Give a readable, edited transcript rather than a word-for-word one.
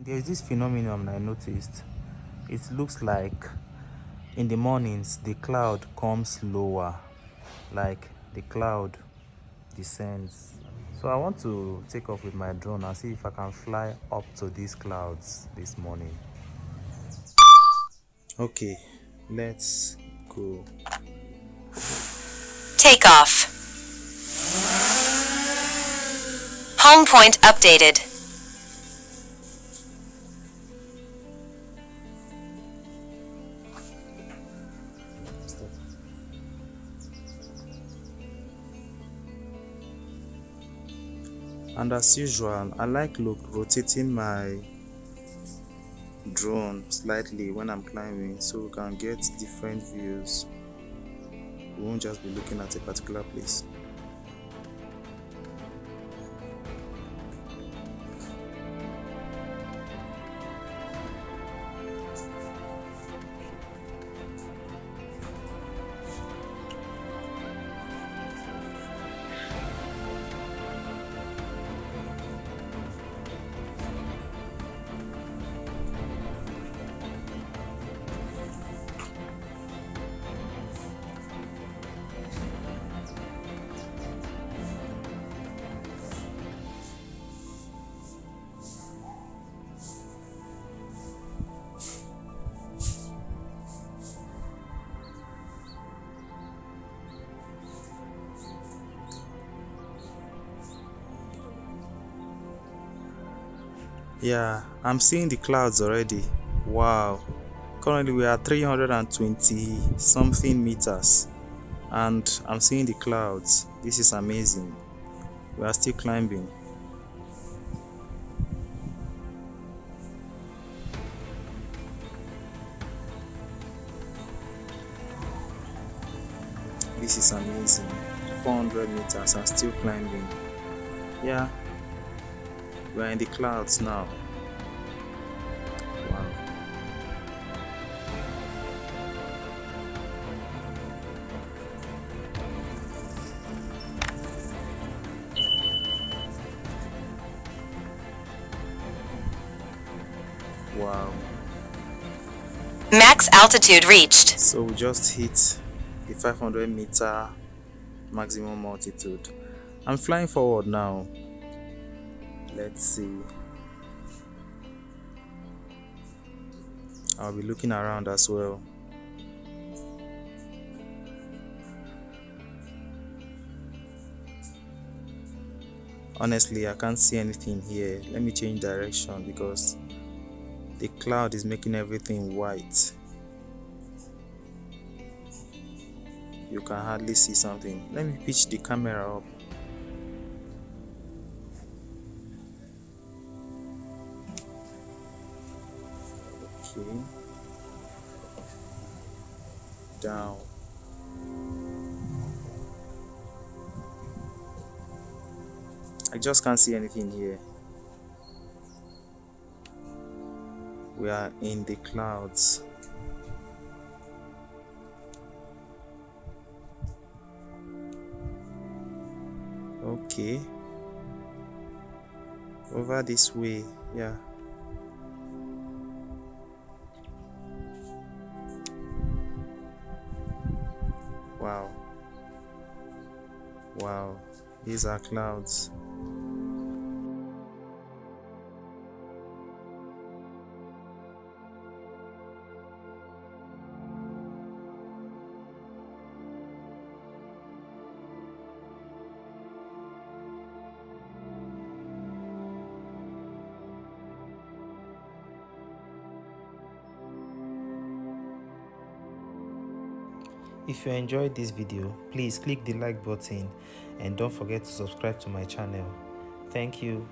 There's this phenomenon I noticed. It looks like in the mornings the cloud comes lower, like the cloud descends. So I want to take off with my drone and see if I can fly up to these clouds this morning. Okay, let's go. Take off. Home point updated. Stop. And as usual, I like rotating my drone slightly when I'm climbing so we can get different views. We won't just be looking at a particular place. Yeah, I'm seeing the clouds already. Wow. Currently we are 320 something meters and I'm seeing the clouds. This is amazing. We are still climbing. This is amazing. 400 meters and still climbing. Yeah, we are in the clouds now. Wow. Wow. Max altitude reached. So we just hit the 500-meter maximum altitude. I'm flying forward now. Let's see. I'll be looking around as well. Honestly, I can't see anything here. Let me change direction because the cloud is making everything white. You can hardly see something. Let me pitch the camera up. Okay. Down. I just can't see anything here. We are in the clouds. Okay. Over this way, yeah. Wow. Wow. These are clouds. If you enjoyed this video, please click the like button and don't forget to subscribe to my channel. Thank you.